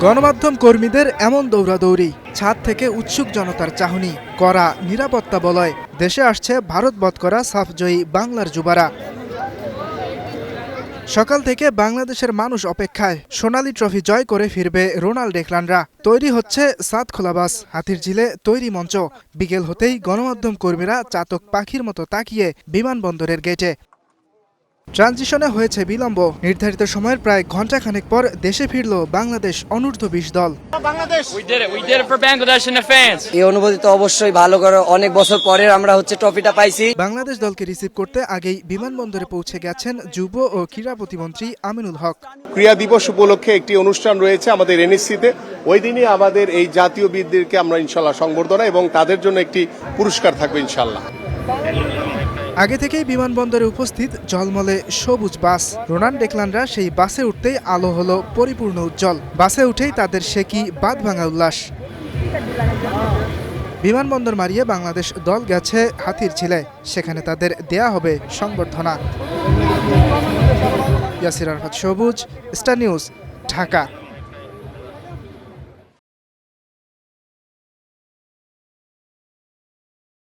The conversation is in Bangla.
গণমাধ্যম কর্মীদের এমন দৌড়াদৌড়ি, ছাদ থেকে উৎসুক জনতার চাহনি, কড়া নিরাপত্তা বলয়। দেশে আসছে ভারত বধ করা সাফজয়ী বাংলার যুবারা। সকাল থেকে বাংলাদেশের মানুষ অপেক্ষায়। সোনালী ট্রফি জয় করে ফিরবে রোনাল্ড ডেকলানরা। তৈরি হচ্ছে সাতখোলা বাস, হাতিরঝিলে তৈরি মঞ্চ। বিকেল হতেই গণমাধ্যম কর্মীরা চাতক পাখির মতো তাকিয়ে বিমানবন্দরের গেটে। ট্রানজিশনে হয়েছে বিলম্ব। নির্ধারিত সময়ের প্রায় ঘণ্টাখানেক পর দেশে ফিরল বাংলাদেশ অনূর্ধ্ব-20 দল। এই অনুভূতি তো অবশ্যই ভালো করে, অনেক বছর পরে আমরা ট্রফিটা পাইছি। বাংলাদেশ দলকে রিসিভ করতে আগেই বিমানবন্দরে পৌঁছে গেছেন যুব ও ক্রীড়া প্রতিমন্ত্রী আমিনুল হক। ক্রীড়া দিবস উপলক্ষে একটি অনুষ্ঠান রয়েছে আমাদের এনএসসিতে। ওই দিনই আমাদের এই জাতীয় বীরদেরকে আমরা ইনশাল্লাহ সংবর্ধনা এবং তাদের জন্য একটি পুরস্কার থাকবে ইনশাল্লাহ। আগে থেকেই বিমানবন্দরে উপস্থিত ঝলমলে সবুজ বাস। রোনাল্ড ডেকলানরা সেই বাসে উঠতেই আলো হলো পরিপূর্ণ উজ্জ্বল। বাসে উঠেই তাদের সে কি বাঁধভাঙা উল্লাস। বিমানবন্দর মারিয়ে বাংলাদেশ দল গেছে হাতিরঝিলে। সেখানে তাদের দেয়া হবে সংবর্ধনা। ইয়াসির আরাফাত সবুজ, স্টার নিউজ, ঢাকা।